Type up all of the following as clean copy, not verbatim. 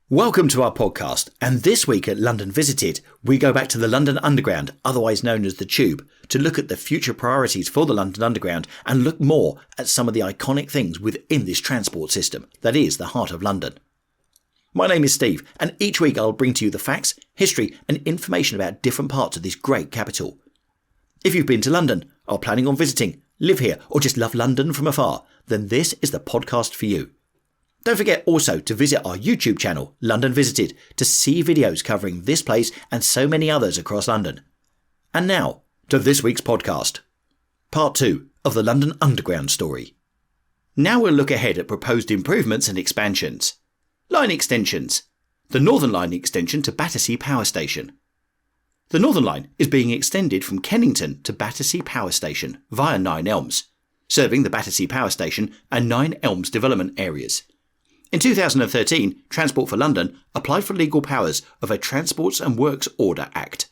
Welcome to our podcast, and this week at London Visited, we go back to the London Underground, otherwise known as the Tube, to look at the future priorities for the London Underground and look more at some of the iconic things within this transport system that is the heart of London. My name is Steve, and each week I'll bring to you the facts, history and information about different parts of this great capital. If you've been to London, are planning on visiting, live here or just love London from afar, then this is the podcast for you. Don't forget also to visit our YouTube channel, London Visited, to see videos covering this place and so many others across London. And now, to this week's podcast. Part 2 of the London Underground story. Now we'll look ahead at proposed improvements and expansions. Line extensions. The Northern Line extension to Battersea Power Station. The Northern Line is being extended from Kennington to Battersea Power Station via 9 Elms, serving the Battersea Power Station and 9 Elms development areas. In 2013, Transport for London applied for legal powers of a Transports and Works Order Act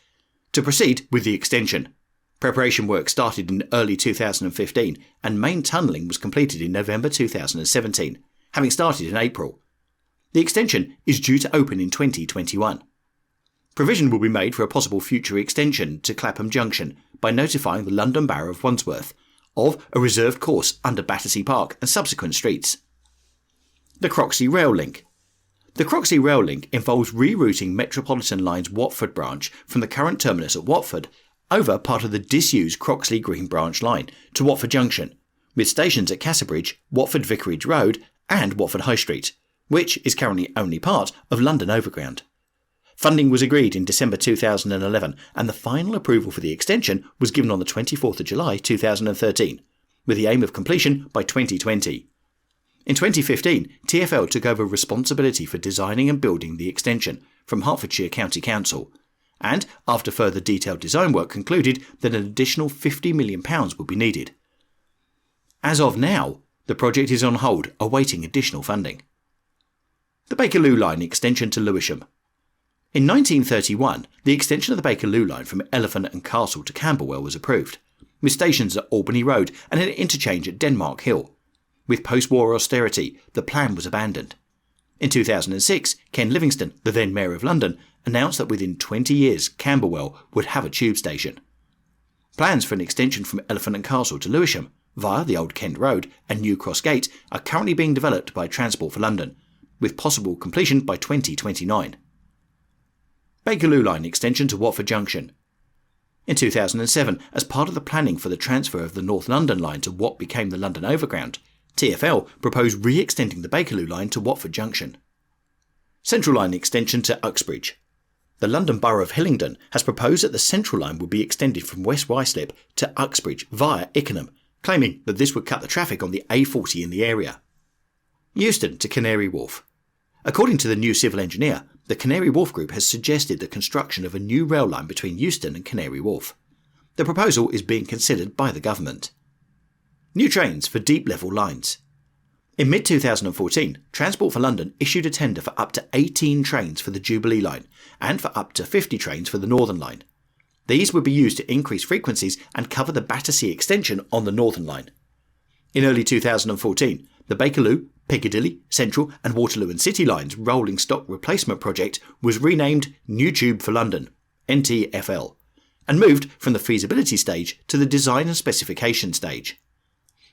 to proceed with the extension. Preparation work started in early 2015 and main tunnelling was completed in November 2017, having started in April. The extension is due to open in 2021. Provision will be made for a possible future extension to Clapham Junction by notifying the London Borough of Wandsworth of a reserved course under Battersea Park and subsequent streets. The Croxley Rail Link. The Croxley Rail Link involves rerouting Metropolitan Line's Watford branch from the current terminus at Watford over part of the disused Croxley Green Branch line to Watford Junction, with stations at Casterbridge, Watford Vicarage Road and Watford High Street, which is currently only part of London Overground. Funding was agreed in December 2011 and the final approval for the extension was given on the 24th of July 2013, with the aim of completion by 2020. In 2015, TfL took over responsibility for designing and building the extension from Hertfordshire County Council, and after further detailed design work concluded that an additional £50 million would be needed. As of now, the project is on hold, awaiting additional funding. The Bakerloo Line extension to Lewisham. In 1931, the extension of the Bakerloo Line from Elephant and Castle to Camberwell was approved, with stations at Albany Road and an interchange at Denmark Hill. With post-war austerity, the plan was abandoned. In 2006, Ken Livingstone, the then Mayor of London, announced that within 20 years Camberwell would have a tube station. Plans for an extension from Elephant and Castle to Lewisham, via the Old Kent Road and New Cross Gate, are currently being developed by Transport for London, with possible completion by 2029. Bakerloo Line extension to Watford Junction. In 2007, as part of the planning for the transfer of the North London Line to what became the London Overground, TfL proposed re-extending the Bakerloo Line to Watford Junction. Central Line extension to Uxbridge. The London Borough of Hillingdon has proposed that the Central Line would be extended from West Ruislip to Uxbridge via Ickenham, claiming that this would cut the traffic on the A40 in the area. Euston to Canary Wharf. According to the new civil engineer, the Canary Wharf Group has suggested the construction of a new rail line between Euston and Canary Wharf. The proposal is being considered by the government. New trains for deep-level lines. In mid-2014, Transport for London issued a tender for up to 18 trains for the Jubilee Line and for up to 50 trains for the Northern Line. These would be used to increase frequencies and cover the Battersea extension on the Northern Line. In early 2014, the Bakerloo, Piccadilly, Central and Waterloo and City Lines rolling stock replacement project was renamed New Tube for London, NTFL, and moved from the feasibility stage to the design and specification stage.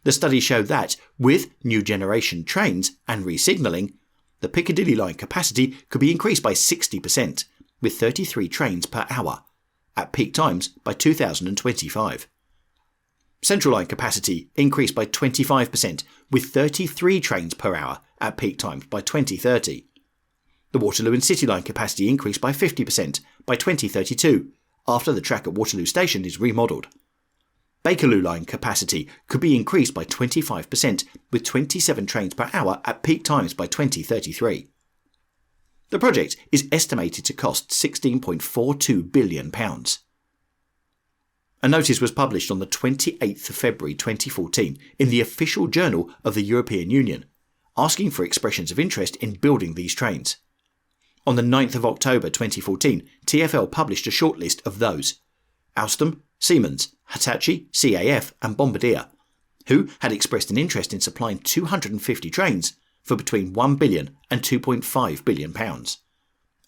The study showed that, with new generation trains and re-signalling, the Piccadilly line capacity could be increased by 60%, with 33 trains per hour, at peak times by 2025. Central line capacity increased by 25%, with 33 trains per hour at peak times by 2030. The Waterloo and City line capacity increased by 50% by 2032, after the track at Waterloo Station is remodelled. Bakerloo line capacity could be increased by 25% with 27 trains per hour at peak times by 2033. The project is estimated to cost £16.42 billion. A notice was published on the 28th of February 2014 in the Official Journal of the European Union, asking for expressions of interest in building these trains. On the 9th of October 2014, TfL published a shortlist of those: Alstom, Siemens, Hitachi, CAF and Bombardier, who had expressed an interest in supplying 250 trains, for between £1 billion and £2.5 billion.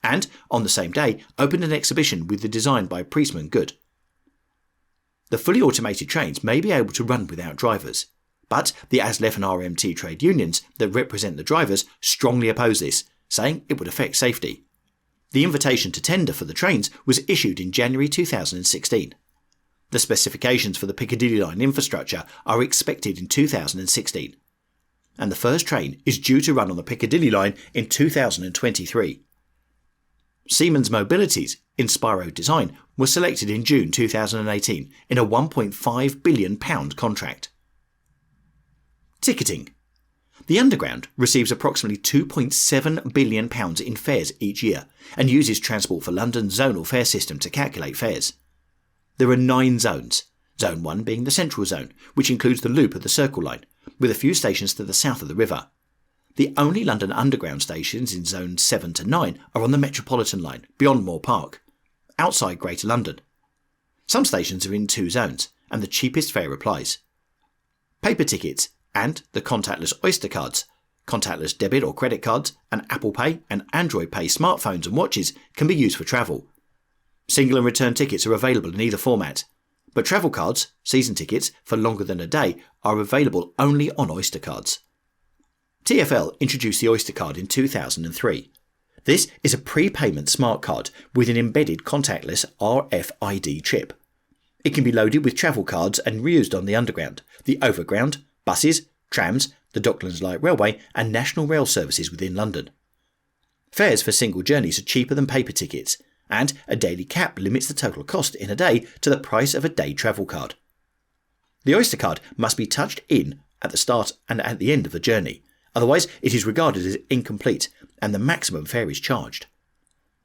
And, on the same day, opened an exhibition with the design by Priestman Good. The fully automated trains may be able to run without drivers, but the ASLEF and RMT trade unions that represent the drivers strongly oppose this, saying it would affect safety. The invitation to tender for the trains was issued in January 2016. The specifications for the Piccadilly line infrastructure are expected in 2016, and the first train is due to run on the Piccadilly line in 2023. Siemens Mobility's Inspiro design was selected in June 2018 in a £1.5 billion contract. Ticketing. The Underground receives approximately £2.7 billion in fares each year and uses Transport for London's zonal fare system to calculate fares. There are 9 zones, Zone 1 being the central zone, which includes the loop of the Circle Line, with a few stations to the south of the river. The only London Underground stations in Zones 7 to 9 are on the Metropolitan line, beyond Moore Park, outside Greater London. Some stations are in 2 zones, and the cheapest fare applies. Paper tickets and the contactless Oyster cards, contactless debit or credit cards, and Apple Pay and Android Pay smartphones and watches can be used for travel. Single and return tickets are available in either format, but travel cards, season tickets for longer than a day, are available only on Oyster cards. TfL introduced the Oyster card in 2003. This is a prepayment smart card with an embedded contactless RFID chip. It can be loaded with travel cards and reused on the Underground, the Overground, buses, trams, the Docklands Light Railway and National Rail services within London. Fares for single journeys are cheaper than paper tickets, and a daily cap limits the total cost in a day to the price of a day travel card. The Oyster card must be touched in at the start and at the end of the journey, otherwise it is regarded as incomplete and the maximum fare is charged.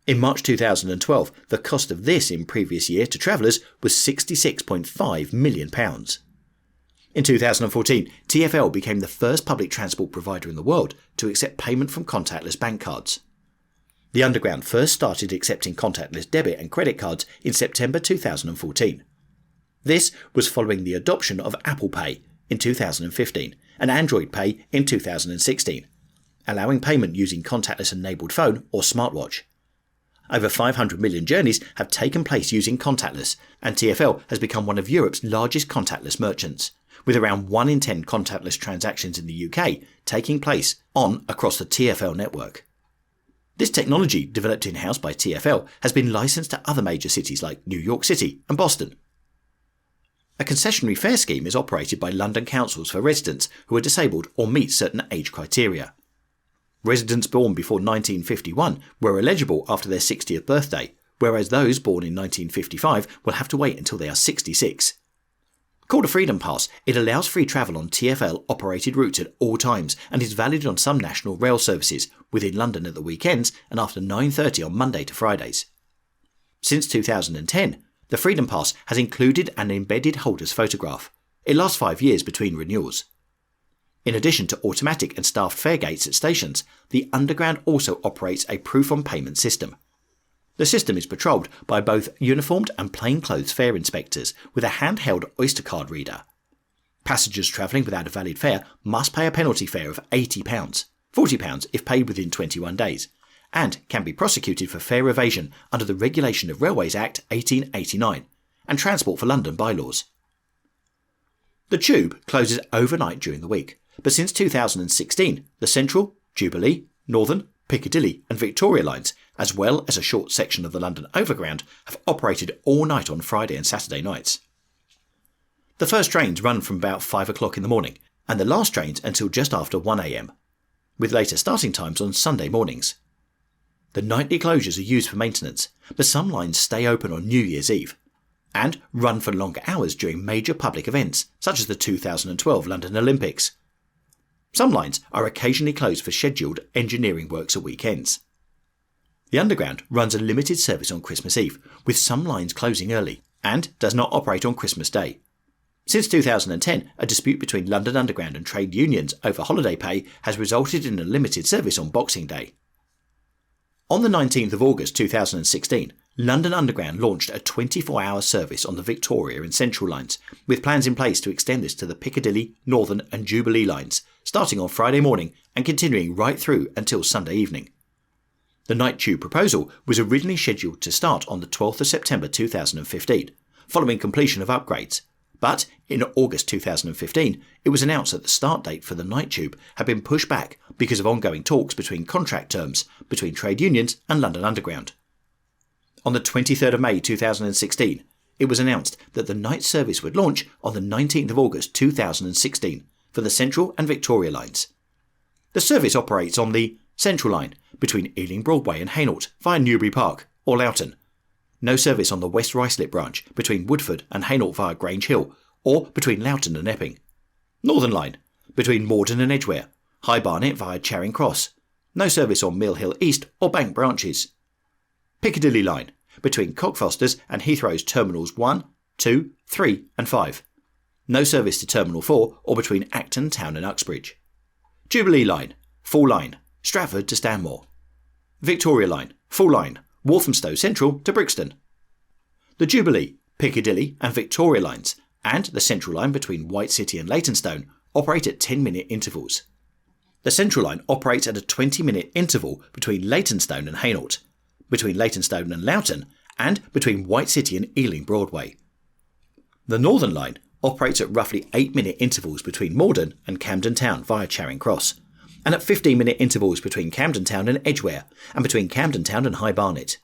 In March 2012, the cost of this in previous year to travellers was £66.5 million. In 2014, TfL became the first public transport provider in the world to accept payment from contactless bank cards. The Underground first started accepting contactless debit and credit cards in September 2014. This was following the adoption of Apple Pay in 2015 and Android Pay in 2016, allowing payment using contactless-enabled phone or smartwatch. Over 500 million journeys have taken place using contactless, and TfL has become one of Europe's largest contactless merchants, with around 1 in 10 contactless transactions in the UK taking place across the TfL network. This technology, developed in-house by TfL, has been licensed to other major cities like New York City and Boston. A concessionary fare scheme is operated by London councils for residents who are disabled or meet certain age criteria. Residents born before 1951 were eligible after their 60th birthday, whereas those born in 1955 will have to wait until they are 66. Called a Freedom Pass, it allows free travel on TfL-operated routes at all times and is valid on some national rail services, within London at the weekends and after 9:30 on Monday to Fridays. Since 2010, the Freedom Pass has included an embedded holder's photograph. It lasts 5 years between renewals. In addition to automatic and staffed fare gates at stations, the Underground also operates a proof-on-payment system. The system is patrolled by both uniformed and plainclothes fare inspectors with a handheld Oyster card reader. Passengers travelling without a valid fare must pay a penalty fare of £80, £40 if paid within 21 days, and can be prosecuted for fare evasion under the Regulation of Railways Act 1889 and Transport for London bylaws. The Tube closes overnight during the week, but since 2016, the Central, Jubilee, Northern, Piccadilly and Victoria lines, as well as a short section of the London Overground, have operated all night on Friday and Saturday nights. The first trains run from about 5 o'clock in the morning, and the last trains until just after 1 a.m, with later starting times on Sunday mornings. The nightly closures are used for maintenance, but some lines stay open on New Year's Eve, and run for longer hours during major public events, such as the 2012 London Olympics. Some lines are occasionally closed for scheduled engineering works at weekends. The Underground runs a limited service on Christmas Eve, with some lines closing early, and does not operate on Christmas Day. Since 2010, a dispute between London Underground and trade unions over holiday pay has resulted in a limited service on Boxing Day. On the 19th of August 2016, London Underground launched a 24-hour service on the Victoria and Central lines, with plans in place to extend this to the Piccadilly, Northern and Jubilee lines, starting on Friday morning and continuing right through until Sunday evening. The night tube proposal was originally scheduled to start on the 12th of September 2015, following completion of upgrades, but in August 2015 it was announced that the start date for the night tube had been pushed back because of ongoing talks between contract terms between trade unions and London Underground. On the 23rd of May 2016, it was announced that the night service would launch on the 19th of August 2016 for the Central and Victoria lines. The service operates on the Central line between Ealing Broadway and Hainault via Newbury Park or Loughton. No service on the West Ruislip branch between Woodford and Hainault via Grange Hill or between Loughton and Epping. Northern line between Morden and Edgware, High Barnet via Charing Cross. No service on Mill Hill East or Bank branches. Piccadilly line between Cockfosters and Heathrow's Terminals 1, 2, 3 and 5. No service to Terminal 4 or between Acton Town and Uxbridge. Jubilee line, full line, Stratford to Stanmore. Victoria line, full line, Walthamstow Central to Brixton. The Jubilee, Piccadilly and Victoria lines and the Central line between White City and Leytonstone operate at 10-minute intervals. The Central line operates at a 20-minute interval between Leytonstone and Hainault, between Leytonstone and Loughton, and between White City and Ealing Broadway. The Northern line operates at roughly 8-minute intervals between Morden and Camden Town via Charing Cross, and at 15-minute intervals between Camden Town and Edgware, and between Camden Town and High Barnet.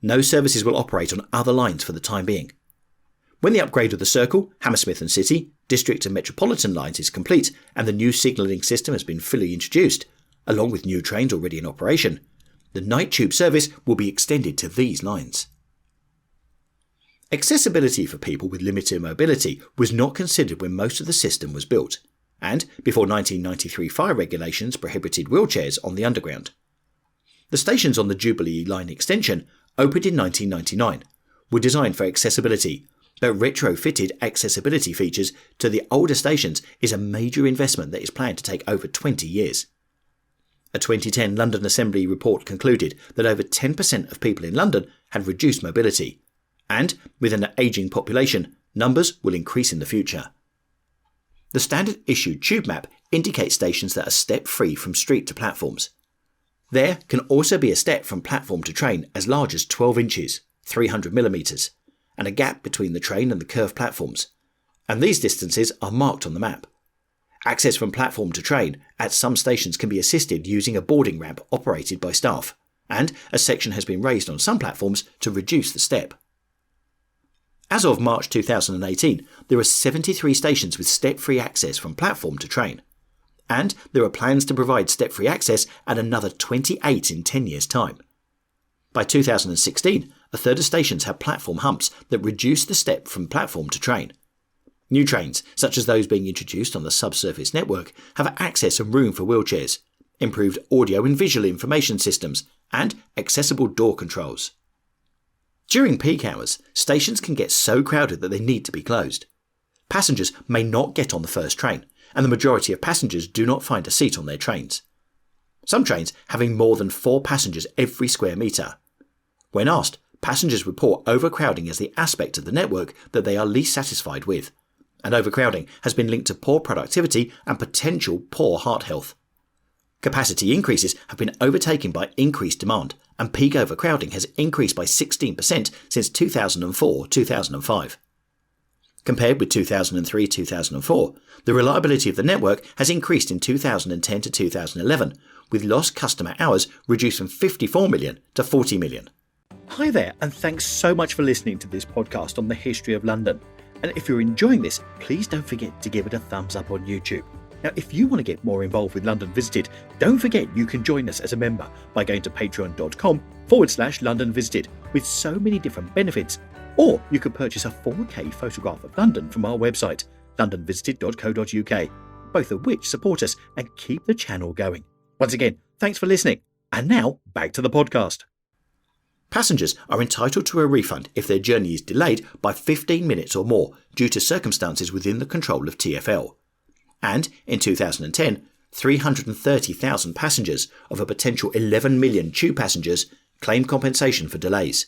No services will operate on other lines for the time being. When the upgrade of the Circle, Hammersmith and City, District and Metropolitan lines is complete and the new signalling system has been fully introduced, along with new trains already in operation, the night tube service will be extended to these lines. Accessibility for people with limited mobility was not considered when most of the system was built, and before 1993 fire regulations prohibited wheelchairs on the Underground. The stations on the Jubilee line extension, opened in 1999, were designed for accessibility, but retrofitted accessibility features to the older stations is a major investment that is planned to take over 20 years. A 2010 London Assembly report concluded that over 10% of people in London had reduced mobility, and with an ageing population, numbers will increase in the future. The standard issued tube map indicates stations that are step-free from street to platforms. There can also be a step from platform to train as large as 12 inches, 300mm, and a gap between the train and the curved platforms, and these distances are marked on the map. Access from platform to train at some stations can be assisted using a boarding ramp operated by staff, and a section has been raised on some platforms to reduce the step. As of March 2018, there are 73 stations with step-free access from platform to train, and there are plans to provide step-free access at another 28 in 10 years' time. By 2016, a third of stations have platform humps that reduce the step from platform to train. New trains, such as those being introduced on the subsurface network, have access and room for wheelchairs, improved audio and visual information systems, and accessible door controls. During peak hours, stations can get so crowded that they need to be closed. Passengers may not get on the first train, and the majority of passengers do not find a seat on their trains. Some trains having more than 4 passengers every square metre. When asked, passengers report overcrowding as the aspect of the network that they are least satisfied with, and overcrowding has been linked to poor productivity and potential poor heart health. Capacity increases have been overtaken by increased demand, and peak overcrowding has increased by 16% since 2004-2005. Compared with 2003-2004, the reliability of the network has increased in 2010 to 2011, with lost customer hours reduced from 54 million to 40 million. Hi there, and thanks so much for listening to this podcast on the history of London. And if you're enjoying this, please don't forget to give it a thumbs up on YouTube. Now, if you want to get more involved with London Visited, don't forget you can join us as a member by going to patreon.com/London Visited with so many different benefits. Or you could purchase a 4K photograph of London from our website, londonvisited.co.uk, both of which support us and keep the channel going. Once again, thanks for listening. And now, back to the podcast. Passengers are entitled to a refund if their journey is delayed by 15 minutes or more due to circumstances within the control of TfL. And in 2010, 330,000 passengers of a potential 11 million tube passengers claimed compensation for delays.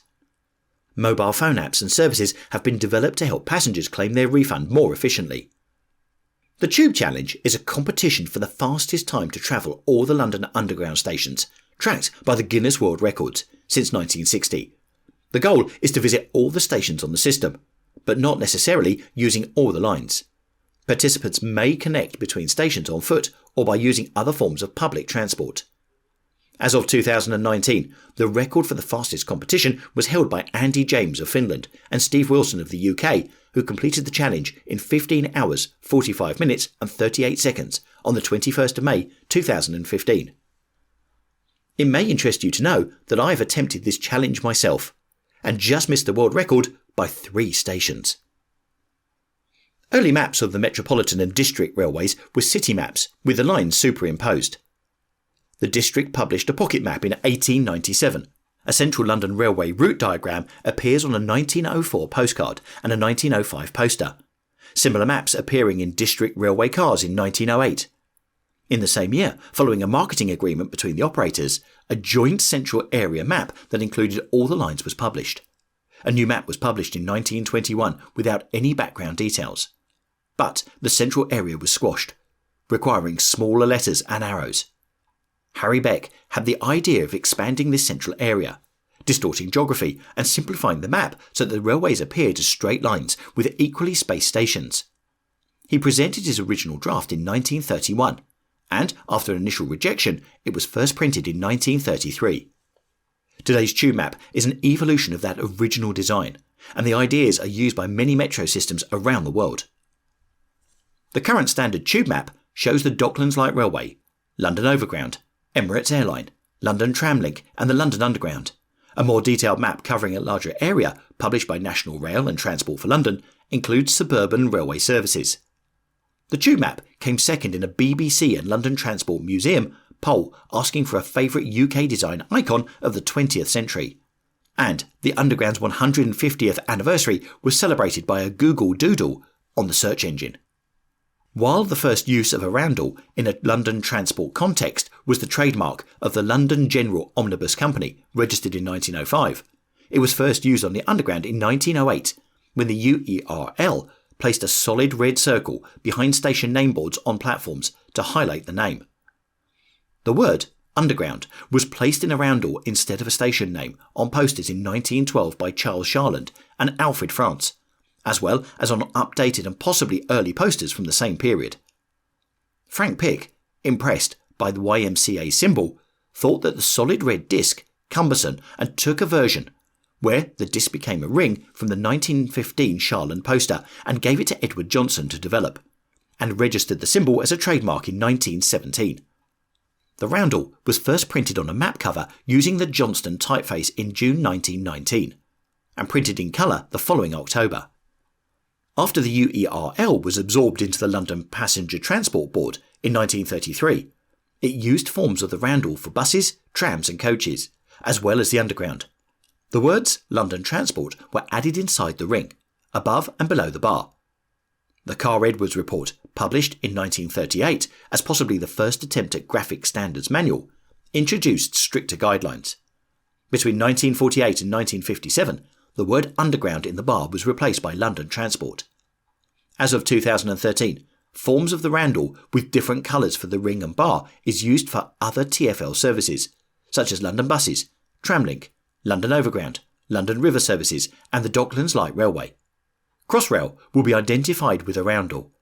Mobile phone apps and services have been developed to help passengers claim their refund more efficiently. The Tube Challenge is a competition for the fastest time to travel all the London Underground stations, tracked by the Guinness World Records since 1960. The goal is to visit all the stations on the system, but not necessarily using all the lines. Participants may connect between stations on foot or by using other forms of public transport. As of 2019, the record for the fastest competition was held by Andy James of Finland and Steve Wilson of the UK, who completed the challenge in 15 hours, 45 minutes and 38 seconds on the 21st of May 2015. It may interest you to know that I have attempted this challenge myself, and just missed the world record by 3 stations. Early maps of the Metropolitan and District railways were city maps with the lines superimposed. The District published a pocket map in 1897. A Central London Railway route diagram appears on a 1904 postcard and a 1905 poster. Similar maps appearing in District Railway cars in 1908. In the same year, following a marketing agreement between the operators, a joint central area map that included all the lines was published. A new map was published in 1921 without any background details. But the central area was squashed, requiring smaller letters and arrows. Harry Beck had the idea of expanding this central area, distorting geography and simplifying the map so that the railways appeared as straight lines with equally spaced stations. He presented his original draft in 1931, and after an initial rejection, it was first printed in 1933. Today's tube map is an evolution of that original design, and the ideas are used by many metro systems around the world. The current standard tube map shows the Docklands Light Railway, London Overground, Emirates Airline, London Tramlink and the London Underground. A more detailed map covering a larger area, published by National Rail and Transport for London, includes suburban railway services. The tube map came second in a BBC and London Transport Museum poll asking for a favourite UK design icon of the 20th century. And the Underground's 150th anniversary was celebrated by a Google Doodle on the search engine. While the first use of a roundel in a London transport context was the trademark of the London General Omnibus Company, registered in 1905, it was first used on the Underground in 1908, when the UERL placed a solid red circle behind station nameboards on platforms to highlight the name. The word Underground was placed in a roundel instead of a station name on posters in 1912 by Charles Charland and Alfred France, as well as on updated and possibly early posters from the same period. Frank Pick, impressed by the YMCA symbol, thought that the solid red disc cumbersome and took a version where the disc became a ring from the 1915 Charland poster and gave it to Edward Johnson to develop, and registered the symbol as a trademark in 1917. The roundel was first printed on a map cover using the Johnston typeface in June 1919, and printed in colour the following October. After the UERL was absorbed into the London Passenger Transport Board in 1933, it used forms of the roundel for buses, trams and coaches, as well as the Underground. The words London Transport were added inside the ring, above and below the bar. The Car Edwards Report, published in 1938 as possibly the first attempt at graphic standards manual, introduced stricter guidelines. Between 1948 and 1957, the word Underground in the bar was replaced by London Transport. As of 2013, forms of the roundel with different colours for the ring and bar is used for other TfL services, such as London Buses, Tramlink, London Overground, London River Services and the Docklands Light Railway. Crossrail will be identified with a roundel.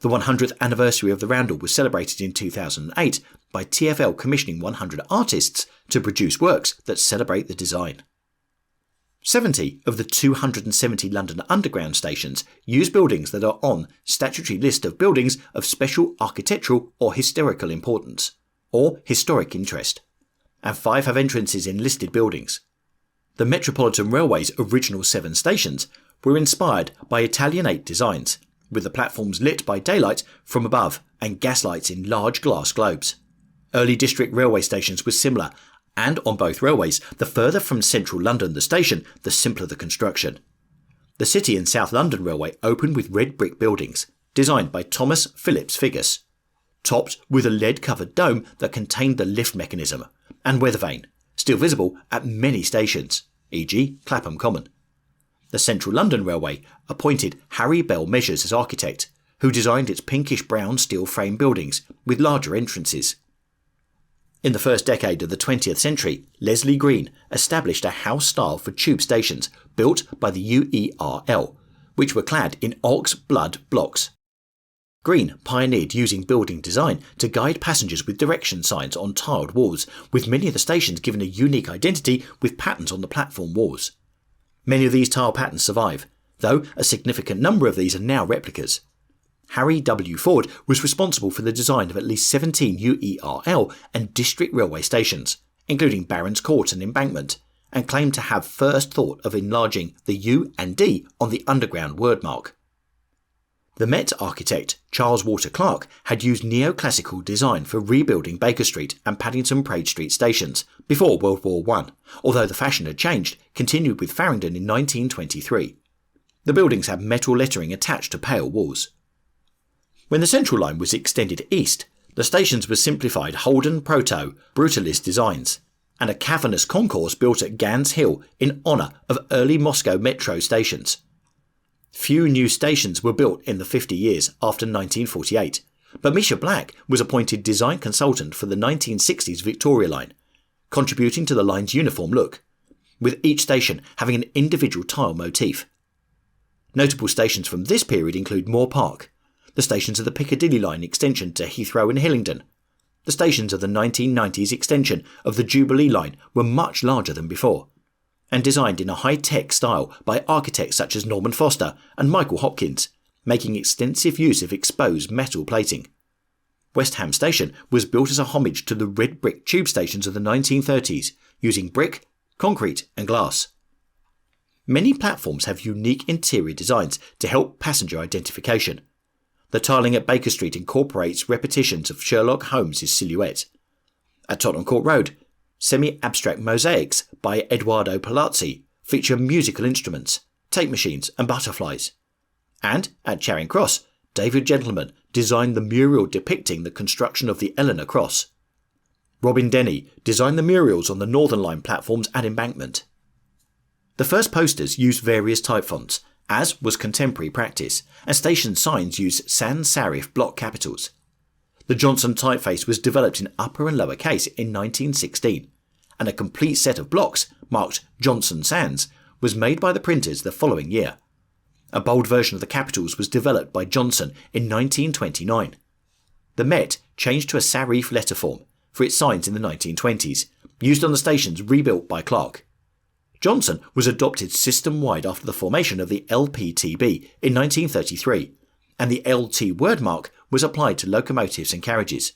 The 100th anniversary of the roundel was celebrated in 2008 by TfL commissioning 100 artists to produce works that celebrate the design. 70 of the 270 London Underground stations use buildings that are on statutory list of buildings of special architectural or historical importance, or historic interest, and 5 have entrances in listed buildings. The Metropolitan Railway's original 7 stations were inspired by Italianate designs, with the platforms lit by daylight from above and gaslights in large glass globes. Early district railway stations were similar, and on both railways, the further from central London the station, the simpler the construction. The City and South London Railway opened with red brick buildings, designed by Thomas Phillips Figgis, topped with a lead-covered dome that contained the lift mechanism, and weather vane, still visible at many stations, e.g. Clapham Common. The Central London Railway appointed Harry Bell Measures as architect, who designed its pinkish-brown steel frame buildings with larger entrances. In the first decade of the 20th century, Leslie Green established a house style for tube stations built by the UERL, which were clad in ox blood blocks. Green pioneered using building design to guide passengers with direction signs on tiled walls, with many of the stations given a unique identity with patterns on the platform walls. Many of these tile patterns survive, though a significant number of these are now replicas. Harry W. Ford was responsible for the design of at least 17 UERL and district railway stations, including Barons Court and Embankment, and claimed to have first thought of enlarging the U and D on the underground wordmark. The Met architect, Charles Walter Clark, had used neoclassical design for rebuilding Baker Street and Paddington Parade Street stations before World War I, although the fashion had changed, continued with Farringdon in 1923. The buildings had metal lettering attached to pale walls. When the Central Line was extended east, the stations were simplified Holden Proto Brutalist designs, and a cavernous concourse built at Gans Hill in honour of early Moscow metro stations. Few new stations were built in the 50 years after 1948, but Misha Black was appointed design consultant for the 1960s Victoria Line, contributing to the line's uniform look, with each station having an individual tile motif. Notable stations from this period include Moore Park, the stations of the Piccadilly Line extension to Heathrow and Hillingdon. The stations of the 1990s extension of the Jubilee Line were much larger than before, and designed in a high-tech style by architects such as Norman Foster and Michael Hopkins, making extensive use of exposed metal plating. West Ham Station was built as a homage to the red brick tube stations of the 1930s, using brick, concrete and glass. Many platforms have unique interior designs to help passenger identification. The tiling at Baker Street incorporates repetitions of Sherlock Holmes' silhouette. At Tottenham Court Road, semi-abstract mosaics by Edoardo Palazzi feature musical instruments, tape machines and butterflies. And at Charing Cross, David Gentleman designed the mural depicting the construction of the Eleanor Cross. Robin Denny designed the murals on the Northern Line platforms at Embankment. The first posters used various type fonts, as was contemporary practice, and station signs used sans serif block capitals. The Johnson typeface was developed in upper and lower case in 1916, and a complete set of blocks, marked Johnson Sans, was made by the printers the following year. A bold version of the capitals was developed by Johnson in 1929. The Met changed to a serif letter form for its signs in the 1920s, used on the stations rebuilt by Clark. Johnson was adopted system-wide after the formation of the LPTB in 1933, and the LT wordmark was applied to locomotives and carriages.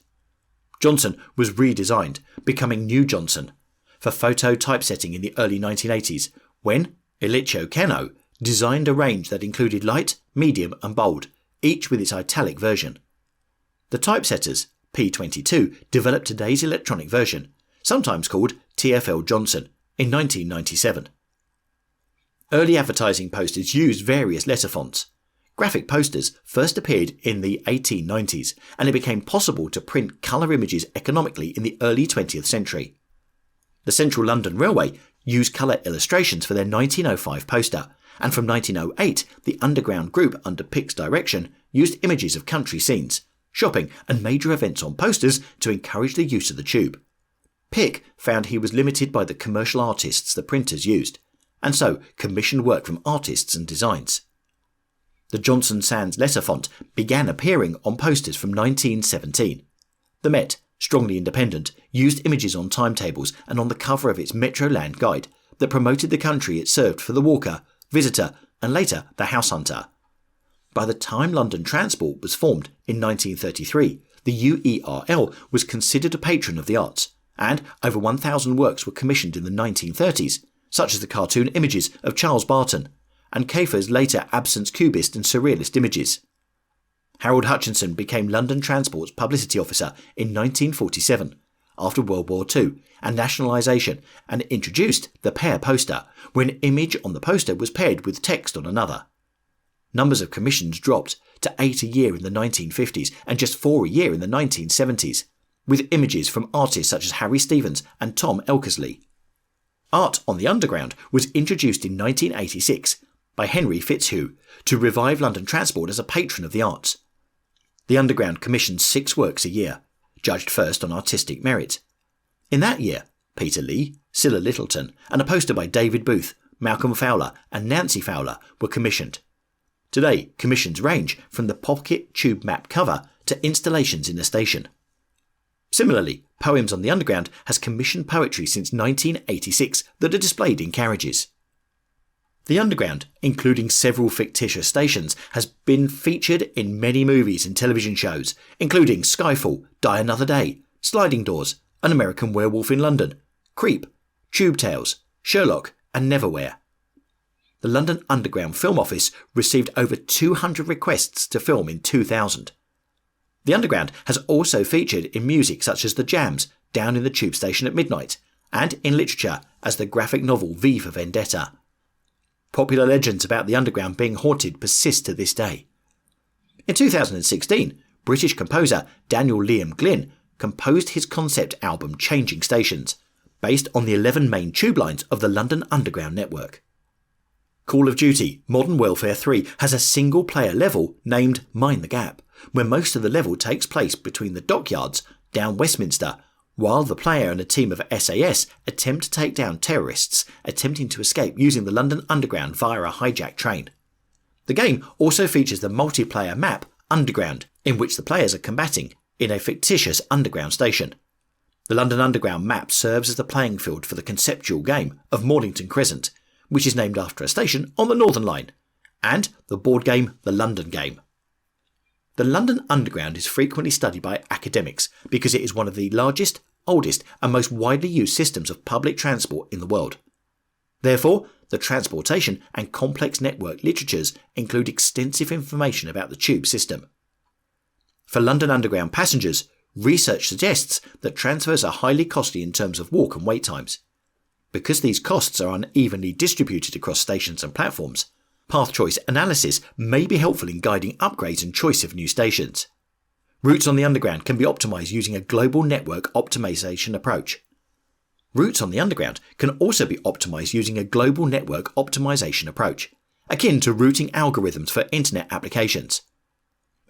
Johnson was redesigned, becoming New Johnson, for photo typesetting in the early 1980s, when Elicho Keno designed a range that included light, medium and bold, each with its italic version. The typesetters, P22, developed today's electronic version, sometimes called TFL Johnson, in 1997. Early advertising posters used various letter fonts. Graphic posters first appeared in the 1890s, and it became possible to print colour images economically in the early 20th century. The Central London Railway used colour illustrations for their 1905 poster, and from 1908 the Underground Group under Pick's direction used images of country scenes, shopping and major events on posters to encourage the use of the tube. Pick found he was limited by the commercial artists the printers used, and so commissioned work from artists and designs. The Johnson Sans letter font began appearing on posters from 1917. The Met, strongly independent, used images on timetables and on the cover of its Metroland guide that promoted the country it served for the walker, visitor and later the house hunter. By the time London Transport was formed in 1933, the UERL was considered a patron of the arts, and over 1,000 works were commissioned in the 1930s, such as the cartoon images of Charles Barton, and Kafer's later absence cubist and surrealist images. Harold Hutchinson became London Transport's publicity officer in 1947, after World War II and nationalisation, and introduced the pair poster, where an image on the poster was paired with text on another. Numbers of commissions dropped to 8 a year in the 1950s and just 4 a year in the 1970s, with images from artists such as Harry Stevens and Tom Elkersley. Art on the Underground was introduced in 1986 by Henry Fitzhugh to revive London Transport as a patron of the arts, the Underground commissioned 6 works a year, judged first on artistic merit. In that year, Peter Lee, Cilla Littleton, and a poster by David Booth, Malcolm Fowler and Nancy Fowler were commissioned. Today, commissions range from the pocket tube map cover to installations in the station. Similarly, Poems on the Underground has commissioned poetry since 1986 that are displayed in carriages. The Underground, including several fictitious stations, has been featured in many movies and television shows, including Skyfall, Die Another Day, Sliding Doors, An American Werewolf in London, Creep, Tube Tales, Sherlock and Neverwhere. The London Underground Film Office received over 200 requests to film in 2000. The Underground has also featured in music such as The Jams, Down in the Tube Station at Midnight, and in literature as the graphic novel V for Vendetta. Popular legends about the Underground being haunted persist to this day. In 2016, British composer Daniel Liam Glynn composed his concept album Changing Stations, based on the 11 main tube lines of the London Underground network. Call of Duty Modern Warfare 3 has a single-player level named Mind the Gap, where most of the level takes place between the dockyards down Westminster, while the player and a team of SAS attempt to take down terrorists attempting to escape using the London Underground via a hijacked train. The game also features the multiplayer map Underground, in which the players are combating in a fictitious underground station. The London Underground map serves as the playing field for the conceptual game of Mornington Crescent, which is named after a station on the Northern Line, and the board game The London Game. The London Underground is frequently studied by academics because it is one of the largest, oldest and most widely used systems of public transport in the world. Therefore, the transportation and complex network literatures include extensive information about the tube system. For London Underground passengers, research suggests that transfers are highly costly in terms of walk and wait times. Because these costs are unevenly distributed across stations and platforms, path choice analysis may be helpful in guiding upgrades and choice of new stations. Routes on the Underground can be optimised using a global network optimisation approach. Routes on the Underground can also be optimised using a global network optimisation approach, akin to routing algorithms for internet applications.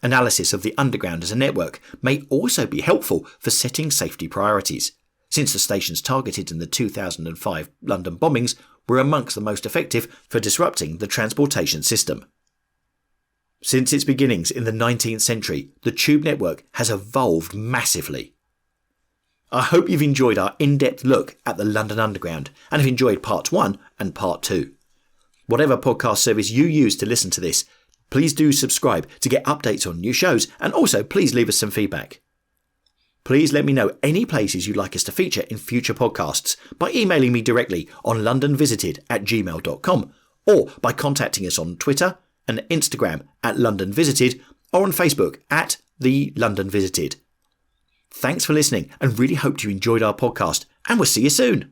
Analysis of the Underground as a network may also be helpful for setting safety priorities, since the stations targeted in the 2005 London bombings were amongst the most effective for disrupting the transportation system. Since its beginnings in the 19th century, the tube network has evolved massively. I hope you've enjoyed our in-depth look at the London Underground and have enjoyed Part 1 and Part 2. Whatever podcast service you use to listen to this, please do subscribe to get updates on new shows, and also please leave us some feedback. Please let me know any places you'd like us to feature in future podcasts by emailing me directly on londonvisited@gmail.com or by contacting us on Twitter and Instagram @LondonVisited or on Facebook @The London Visited. Thanks for listening and really hope you enjoyed our podcast, and we'll see you soon.